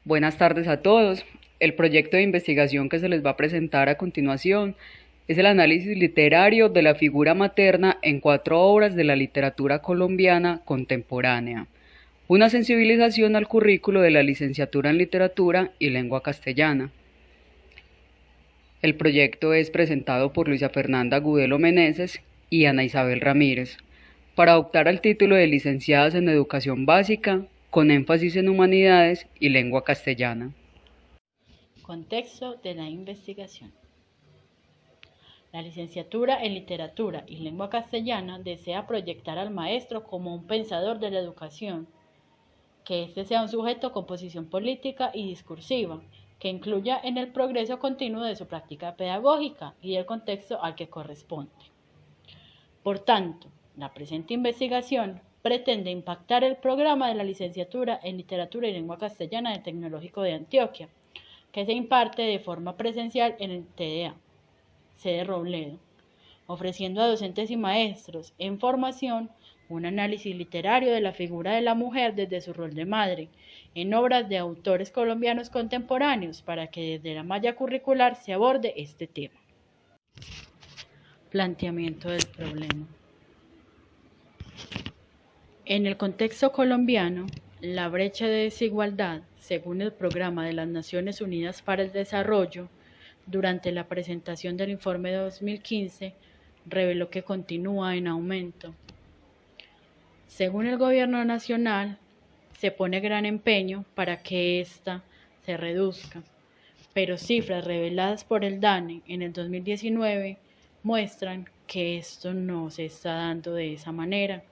Buenas tardes a todos. El proyecto de investigación que se les va a presentar a continuación es el análisis literario de la figura materna en 4 obras de la literatura colombiana contemporánea. Una sensibilización al currículo de la licenciatura en literatura y lengua castellana. El proyecto es presentado por Luisa Fernanda Gudelo Meneses y Ana Isabel Ramírez, para optar al título de licenciadas en Educación Básica, con énfasis en Humanidades y Lengua Castellana. Contexto de la investigación. La licenciatura en Literatura y Lengua Castellana desea proyectar al maestro como un pensador de la educación, que éste sea un sujeto con posición política y discursiva, que incluya en el progreso continuo de su práctica pedagógica y el contexto al que corresponde. Por tanto, la presente investigación pretende impactar el programa de la licenciatura en Literatura y Lengua Castellana del Tecnológico de Antioquia, que se imparte de forma presencial en el TDA, sede Robledo, ofreciendo a docentes y maestros en formación un análisis literario de la figura de la mujer desde su rol de madre, en obras de autores colombianos contemporáneos, para que desde la malla curricular se aborde este tema. Planteamiento del problema. En el contexto colombiano, la brecha de desigualdad, según el Programa de las Naciones Unidas para el Desarrollo, durante la presentación del informe de 2015, reveló que continúa en aumento. Según el Gobierno Nacional, se pone gran empeño para que ésta se reduzca, pero cifras reveladas por el DANE en el 2019 muestran que esto no se está dando de esa manera.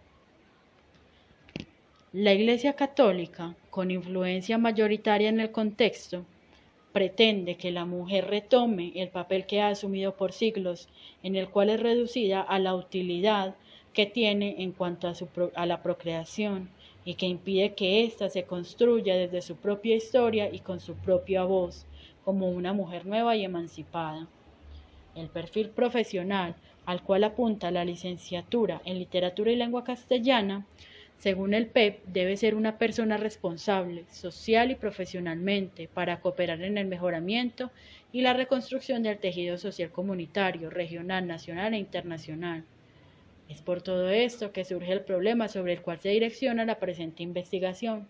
La Iglesia Católica, con influencia mayoritaria en el contexto, pretende que la mujer retome el papel que ha asumido por siglos, en el cual es reducida a la utilidad que tiene en cuanto a la procreación y que impide que ésta se construya desde su propia historia y con su propia voz, como una mujer nueva y emancipada. El perfil profesional al cual apunta la licenciatura en Literatura y Lengua Castellana, según el PEP, debe ser una persona responsable, social y profesionalmente, para cooperar en el mejoramiento y la reconstrucción del tejido social comunitario, regional, nacional e internacional. Es por todo esto que surge el problema sobre el cual se direcciona la presente investigación.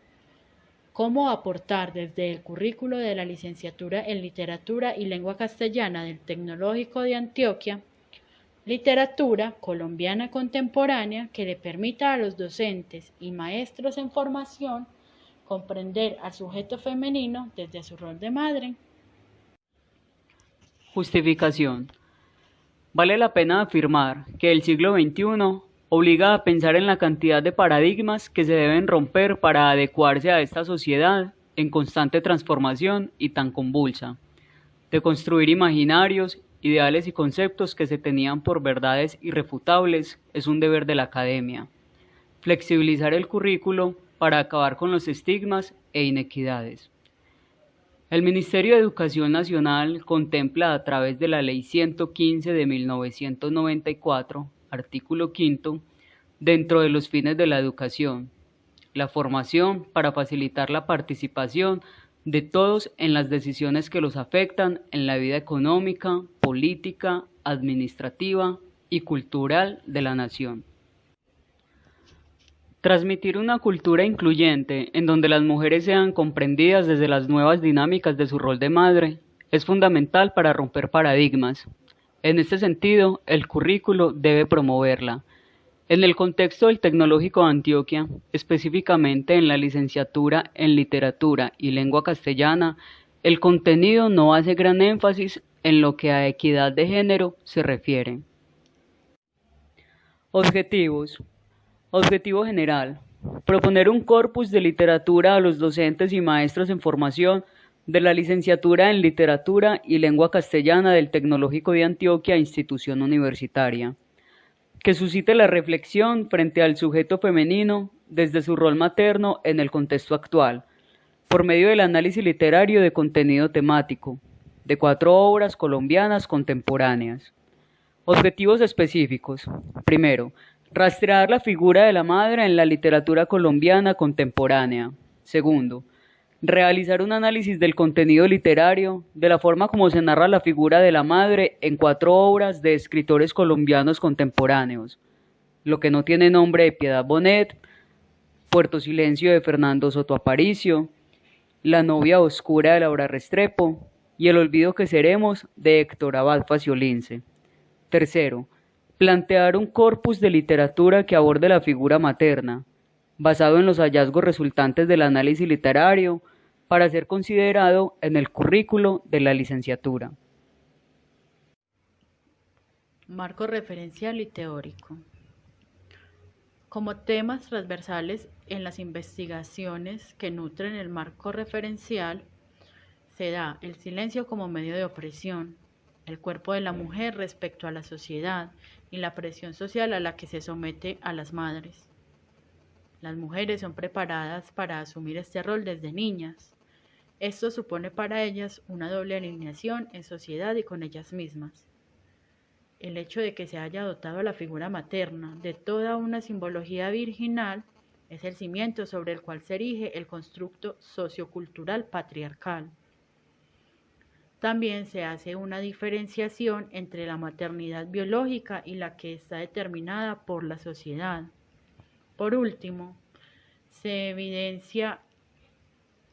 ¿Cómo aportar desde el currículo de la licenciatura en Literatura y Lengua Castellana del Tecnológico de Antioquia literatura colombiana contemporánea que le permita a los docentes y maestros en formación comprender al sujeto femenino desde su rol de madre? Justificación. Vale la pena afirmar que el siglo XXI obliga a pensar en la cantidad de paradigmas que se deben romper para adecuarse a esta sociedad en constante transformación y tan convulsa, de construir imaginarios, ideales y conceptos que se tenían por verdades irrefutables es un deber de la academia. Flexibilizar el currículo para acabar con los estigmas e inequidades. El Ministerio de Educación Nacional contempla a través de la Ley 115 de 1994, artículo 5, dentro de los fines de la educación, la formación para facilitar la participación de todos en las decisiones que los afectan en la vida económica, política, administrativa y cultural de la nación. Transmitir una cultura incluyente en donde las mujeres sean comprendidas desde las nuevas dinámicas de su rol de madre es fundamental para romper paradigmas. En este sentido, el currículo debe promoverla. En el contexto del Tecnológico de Antioquia, específicamente en la licenciatura en Literatura y Lengua Castellana, el contenido no hace gran énfasis en lo que a equidad de género se refiere. Objetivos. Objetivo general. Proponer un corpus de literatura a los docentes y maestros en formación de la licenciatura en Literatura y Lengua Castellana del Tecnológico de Antioquia, institución universitaria, que suscite la reflexión frente al sujeto femenino desde su rol materno en el contexto actual, por medio del análisis literario de contenido temático, de 4 obras colombianas contemporáneas. Objetivos específicos. Primero, rastrear la figura de la madre en la literatura colombiana contemporánea. Segundo, Realizar un análisis del contenido literario, de la forma como se narra la figura de la madre en 4 obras de escritores colombianos contemporáneos: Lo que no tiene nombre de Piedad Bonet, Puerto Silencio de Fernando Soto Aparicio, La novia oscura de Laura Restrepo y El olvido que seremos de Héctor Abad Faciolince. Tercero, plantear un corpus de literatura que aborde la figura materna, basado en los hallazgos resultantes del análisis literario, para ser considerado en el currículo de la licenciatura. Marco referencial y teórico. Como temas transversales en las investigaciones que nutren el marco referencial, se da el silencio como medio de opresión, el cuerpo de la mujer respecto a la sociedad y la presión social a la que se somete a las madres. Las mujeres son preparadas para asumir este rol desde niñas. Esto supone para ellas una doble alineación en sociedad y con ellas mismas. El hecho de que se haya dotado a la figura materna de toda una simbología virginal es el cimiento sobre el cual se erige el constructo sociocultural patriarcal. También se hace una diferenciación entre la maternidad biológica y la que está determinada por la sociedad. Por último, se evidencia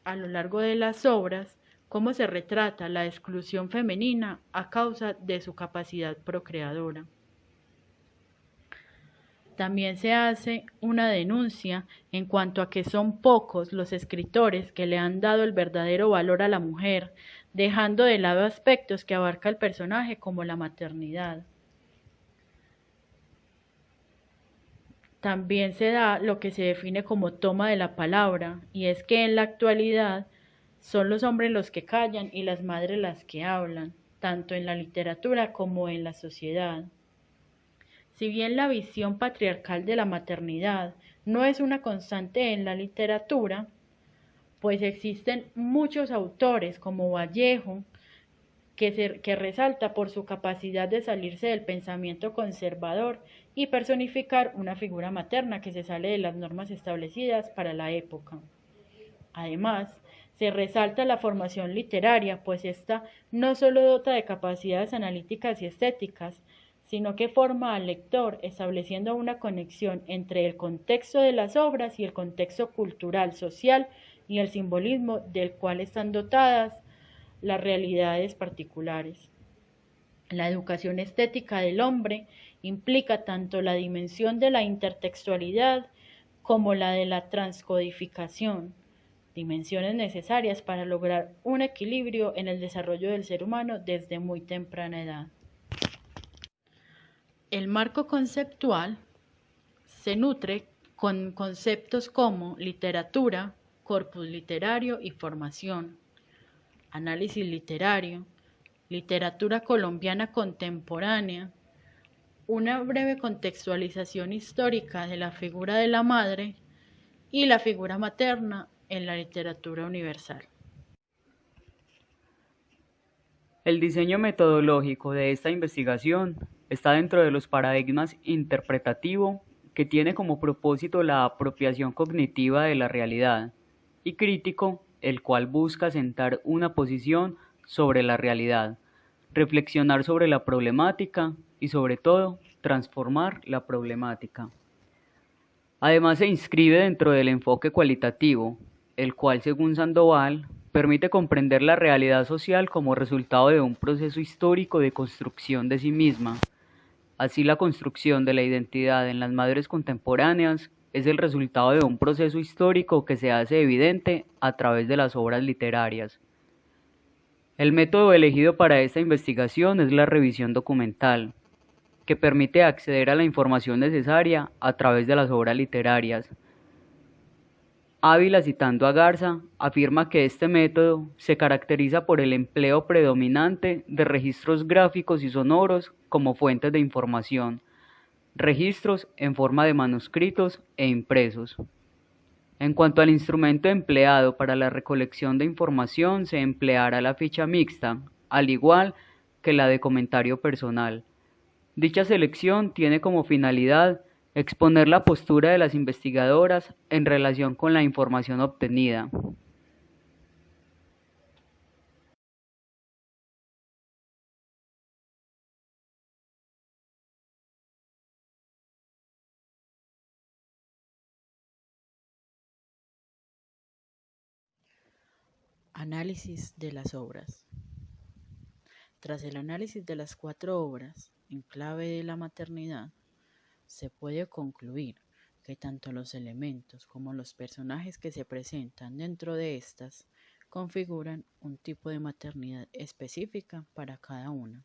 a lo largo de las obras cómo se retrata la exclusión femenina a causa de su capacidad procreadora. También se hace una denuncia en cuanto a que son pocos los escritores que le han dado el verdadero valor a la mujer, dejando de lado aspectos que abarca el personaje como la maternidad. También se da lo que se define como toma de la palabra, y es que en la actualidad son los hombres los que callan y las madres las que hablan, tanto en la literatura como en la sociedad. Si bien la visión patriarcal de la maternidad no es una constante en la literatura, pues existen muchos autores como Vallejo, que resalta por su capacidad de salirse del pensamiento conservador y personificar una figura materna que se sale de las normas establecidas para la época. Además, se resalta la formación literaria, pues ésta no solo dota de capacidades analíticas y estéticas, sino que forma al lector estableciendo una conexión entre el contexto de las obras y el contexto cultural, social y el simbolismo del cual están dotadas las realidades particulares. La educación estética del hombre implica tanto la dimensión de la intertextualidad como la de la transcodificación, dimensiones necesarias para lograr un equilibrio en el desarrollo del ser humano desde muy temprana edad. El marco conceptual se nutre con conceptos como literatura, corpus literario y formación, análisis literario, literatura colombiana contemporánea, una breve contextualización histórica de la figura de la madre y la figura materna en la literatura universal. El diseño metodológico de esta investigación está dentro de los paradigmas interpretativo, que tiene como propósito la apropiación cognitiva de la realidad, y crítico, el cual busca sentar una posición sobre la realidad, reflexionar sobre la problemática y, sobre todo, transformar la problemática. Además, se inscribe dentro del enfoque cualitativo, el cual, según Sandoval, permite comprender la realidad social como resultado de un proceso histórico de construcción de sí misma. Así, la construcción de la identidad en las madres contemporáneas es el resultado de un proceso histórico que se hace evidente a través de las obras literarias. El método elegido para esta investigación es la revisión documental, que permite acceder a la información necesaria a través de las obras literarias. Ávila, citando a Garza, afirma que este método se caracteriza por el empleo predominante de registros gráficos y sonoros como fuentes de información, registros en forma de manuscritos e impresos. En cuanto al instrumento empleado para la recolección de información, se empleará la ficha mixta, al igual que la de comentario personal. Dicha selección tiene como finalidad exponer la postura de las investigadoras en relación con la información obtenida. Análisis de las obras. Tras el análisis de las 4 obras en clave de la maternidad, se puede concluir que tanto los elementos como los personajes que se presentan dentro de estas configuran un tipo de maternidad específica para cada una.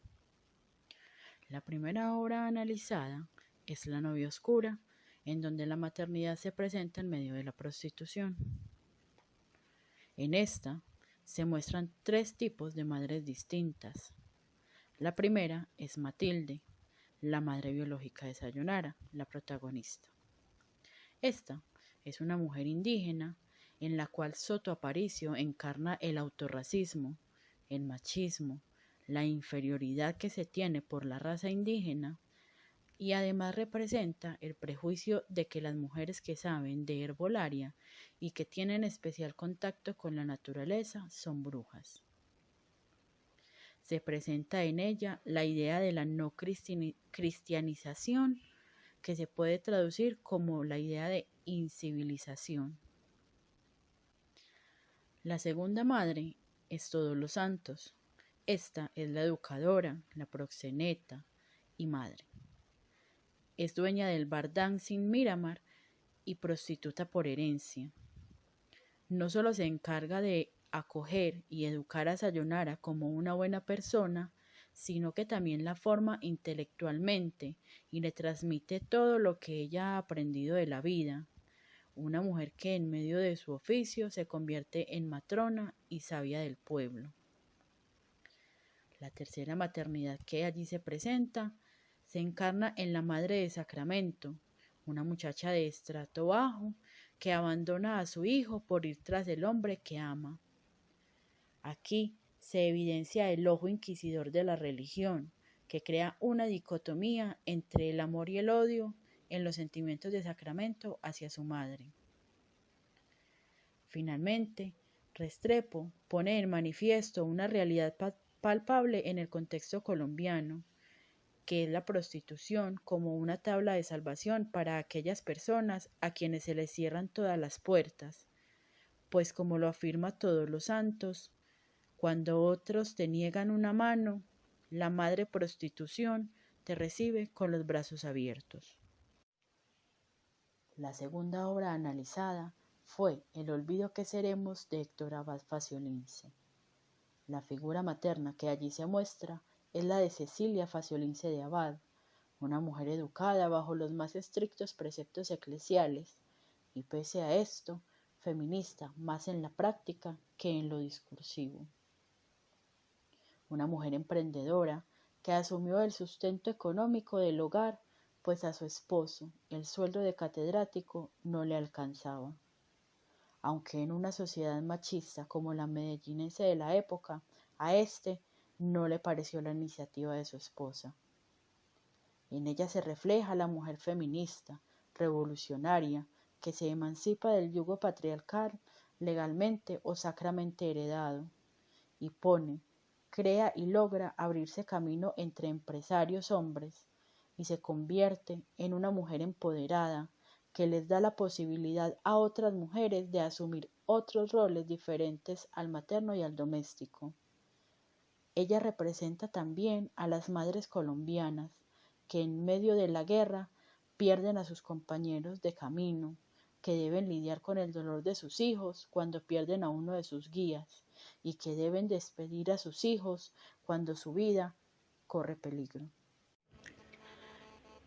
La primera obra analizada es La novia oscura, en donde la maternidad se presenta en medio de la prostitución. En esta se muestran 3 tipos de madres distintas. La primera es Matilde, la madre biológica de Sayonara, la protagonista. Esta es una mujer indígena en la cual Soto Aparicio encarna el autorracismo, el machismo, la inferioridad que se tiene por la raza indígena y además representa el prejuicio de que las mujeres que saben de herbolaria y que tienen especial contacto con la naturaleza son brujas. Se presenta en ella la idea de la no cristianización, que se puede traducir como la idea de incivilización. La segunda madre es Todos los Santos. Esta es la educadora, la proxeneta y madre. Es dueña del bar Dancing Miramar y prostituta por herencia. No solo se encarga de acoger y educar a Sayonara como una buena persona, sino que también la forma intelectualmente y le transmite todo lo que ella ha aprendido de la vida. Una mujer que en medio de su oficio se convierte en matrona y sabia del pueblo. La tercera maternidad que allí se presenta se encarna en la madre de Sacramento, una muchacha de estrato bajo que abandona a su hijo por ir tras el hombre que ama. Aquí se evidencia el ojo inquisidor de la religión, que crea una dicotomía entre el amor y el odio en los sentimientos de Sacramento hacia su madre. Finalmente, Restrepo pone en manifiesto una realidad palpable en el contexto colombiano, que es la prostitución como una tabla de salvación para aquellas personas a quienes se les cierran todas las puertas, pues como lo afirma Todos los Santos, cuando otros te niegan una mano, la madre prostitución te recibe con los brazos abiertos. La segunda obra analizada fue El olvido que seremos de Héctor Abad Faciolince. La figura materna que allí se muestra es la de Cecilia Faciolince de Abad, una mujer educada bajo los más estrictos preceptos eclesiales y pese a esto, feminista más en la práctica que en lo discursivo. Una mujer emprendedora que asumió el sustento económico del hogar, pues a su esposo el sueldo de catedrático no le alcanzaba. Aunque en una sociedad machista como la medellinense de la época, a este no le pareció la iniciativa de su esposa. En ella se refleja la mujer feminista, revolucionaria, que se emancipa del yugo patriarcal legalmente o sacramente heredado, y crea y logra abrirse camino entre empresarios hombres, y se convierte en una mujer empoderada, que les da la posibilidad a otras mujeres de asumir otros roles diferentes al materno y al doméstico. Ella representa también a las madres colombianas que en medio de la guerra pierden a sus compañeros de camino, que deben lidiar con el dolor de sus hijos cuando pierden a uno de sus guías y que deben despedir a sus hijos cuando su vida corre peligro.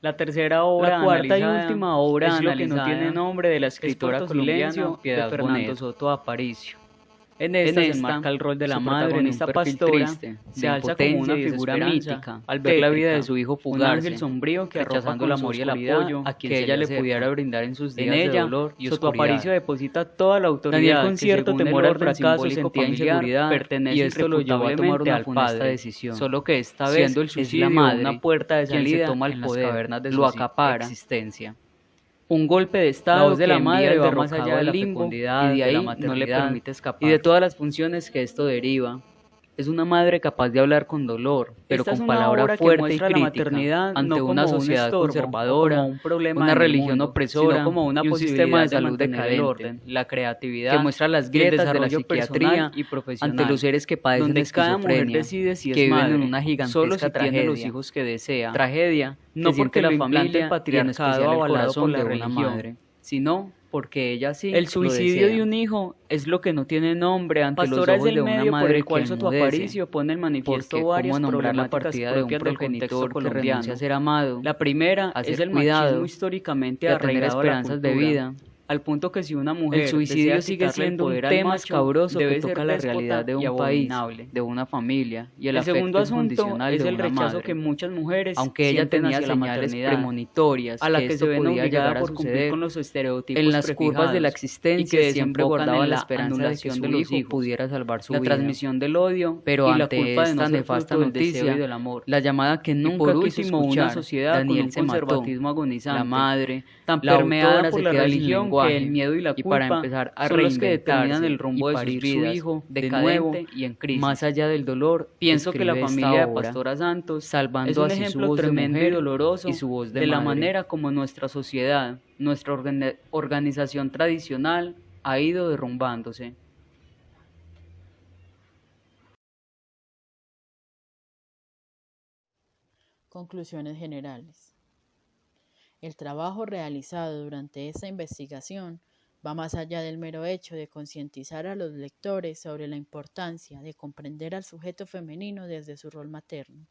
La tercera obra, La cuarta y analizada, última obra es lo que no analizada tiene nombre de la escritora Puerto colombiana Silencio, Piedad de Fernando Bonet. Soto Aparicio. En esta se esta, enmarca el rol de la su madre en un protagonista perfil pastora, triste, de se alza como una impotencia y figura desesperanza, mítica al ver la vida tétrica, de su hijo un fugarse, ángel sombrío que arropa rechazando con el su amor y el oscuridad apoyo a quien que se ella le acerca. pudiera brindar en sus días En de ella, dolor y Soto oscuridad. Aparicio deposita toda la autoridad Daniel, que con cierto según temor el al orden fracaso, caso sentía familiar, inseguridad pertenece y esto lo llevó a tomar irrefutablemente una al funesta padre, decisión. solo que esta vez Siendo el es la suicidio madre una puerta de quien salida se toma el en las poder, cavernas de lo su acapara. existencia. Un golpe de La estado voz de que la envía madre al va más derrocado allá de al la limbo fecundidad, y de de la ahí no le maternidad permite escapar. y de todas las funciones que esto deriva. Es una madre capaz de hablar con dolor, pero Esta es con una palabra obra que fuerte y muestra la crítica maternidad ante no una como un sociedad estorbo, conservadora, o como un problema una en el religión mundo, opresora sino como una y un posibilidad sistema de de salud mantener el decadente, orden, la creatividad que muestra las y el grietas de la desarrollo psiquiatría personal y ante profesional, los seres que padecen donde cada mujer esquizofrenia, decide si que es viven madre, en una solo gigantesca si tiene los tragedia, hijos que desea, tragedia que no siente porque la lo implante el familia y en patriarcado especial el avalado por corazón la de una religión, madre, sino porque ella sí el lo suicidio de desea. un hijo es lo que no tiene nombre ante los Pastora es ojos el de una medio por madre el que cual Soto enmudece, Aparicio pone en manifiesto porque varias cómo nombrar la problemáticas partida de un propias del contexto progenitor que renuncia colombiano. a ser amado, La primera a es ser el machismo cuidado históricamente y a tener arraigado a la esperanzas de cultura, vida. al punto que si una El mujer suicidio desea sigue quitarle el siendo un poder al tema macho, escabroso que debe ser toca la déspota realidad de y un país, abominable. de una familia y el El segundo afecto asunto incondicional es de el una rechazo madre. que muchas mujeres Aunque ella sienten tenía hacia la señales maternidad, premonitorias a la que que se esto ven podía obligada llegar a por cumplir suceder, con los estereotipos en las curvas de la prefijados y existencia que siempre desembocan guardaban en la la esperanza de que anulación su de los hijo hijos, pudiera salvar su la vida. transmisión del odio Pero y la ante culpa de esta no ser nefasta fruto del deseo y noticia, del amor. la llamada que Y nunca por quiso último, una escuchar, sociedad con Daniel un se mató. conservatismo agonizante, La madre, tan la permeada autora por se la queda sin religión que lenguaje el miedo y la y para culpa empezar a son los que determinan reinventarse el rumbo y de sus parir su vidas, hijo de nuevo decadente y en crisis. más allá del dolor. Pienso que la escribe esta familia de obra, Pastora Santos es salvando un así su ejemplo voz de tremendo y mujer doloroso y su voz de de la madre. manera como nuestra sociedad, nuestra organización tradicional ha ido derrumbándose. Conclusiones generales. El trabajo realizado durante esta investigación va más allá del mero hecho de concientizar a los lectores sobre la importancia de comprender al sujeto femenino desde su rol materno.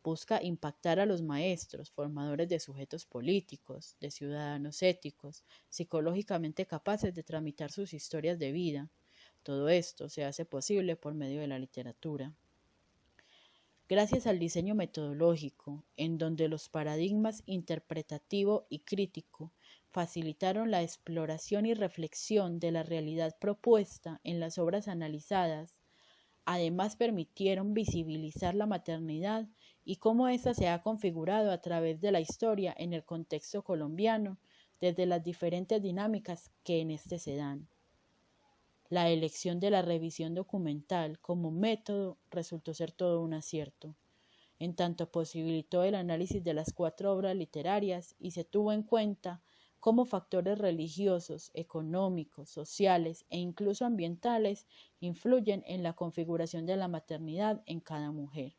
Busca impactar a los maestros, formadores de sujetos políticos, de ciudadanos éticos, psicológicamente capaces de tramitar sus historias de vida. Todo esto se hace posible por medio de la literatura. Gracias al diseño metodológico, en donde los paradigmas interpretativo y crítico facilitaron la exploración y reflexión de la realidad propuesta en las obras analizadas, además permitieron visibilizar la maternidad y cómo ésta se ha configurado a través de la historia en el contexto colombiano, desde las diferentes dinámicas que en este se dan. La elección de la revisión documental como método resultó ser todo un acierto, en tanto posibilitó el análisis de las 4 obras literarias y se tuvo en cuenta cómo factores religiosos, económicos, sociales e incluso ambientales influyen en la configuración de la maternidad en cada mujer.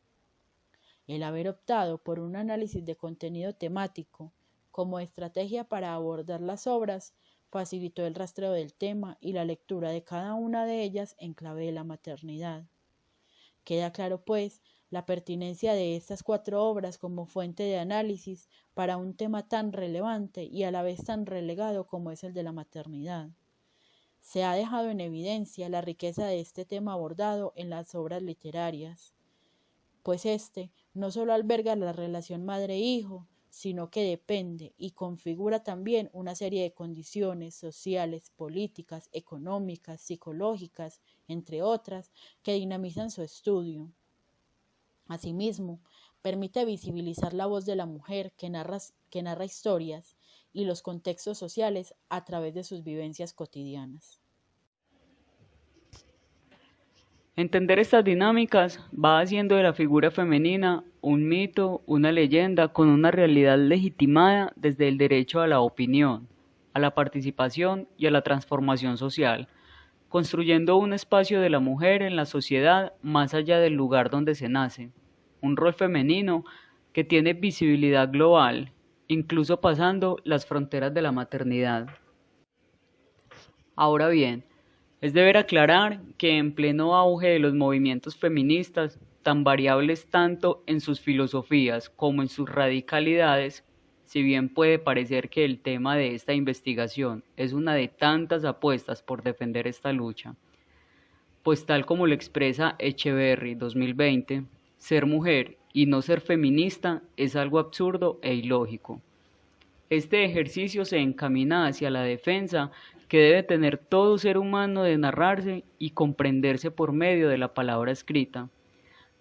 El haber optado por un análisis de contenido temático como estrategia para abordar las obras facilitó el rastreo del tema y la lectura de cada una de ellas en clave de la maternidad. Queda claro, pues, la pertinencia de estas 4 obras como fuente de análisis para un tema tan relevante y a la vez tan relegado como es el de la maternidad. Se ha dejado en evidencia la riqueza de este tema abordado en las obras literarias, pues este no solo alberga la relación madre-hijo, sino que depende y configura también una serie de condiciones sociales, políticas, económicas, psicológicas, entre otras, que dinamizan su estudio. Asimismo, permite visibilizar la voz de la mujer que narra historias y los contextos sociales a través de sus vivencias cotidianas. Entender estas dinámicas va haciendo de la figura femenina un mito, una leyenda con una realidad legitimada desde el derecho a la opinión, a la participación y a la transformación social, construyendo un espacio de la mujer en la sociedad más allá del lugar donde se nace, un rol femenino que tiene visibilidad global, incluso pasando las fronteras de la maternidad. Ahora bien, es deber aclarar que en pleno auge de los movimientos feministas, tan variables tanto en sus filosofías como en sus radicalidades, si bien puede parecer que el tema de esta investigación es una de tantas apuestas por defender esta lucha, pues tal como lo expresa Echeverry 2020, ser mujer y no ser feminista es algo absurdo e ilógico. Este ejercicio se encamina hacia la defensa que debe tener todo ser humano de narrarse y comprenderse por medio de la palabra escrita,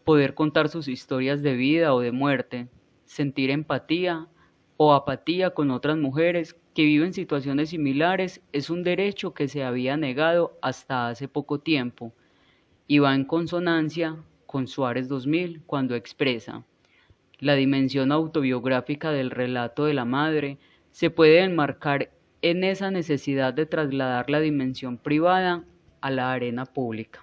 poder contar sus historias de vida o de muerte, sentir empatía o apatía con otras mujeres que viven situaciones similares es un derecho que se había negado hasta hace poco tiempo, y va en consonancia con Suárez 2000 cuando expresa: la dimensión autobiográfica del relato de la madre se puede enmarcar en esa necesidad de trasladar la dimensión privada a la arena pública.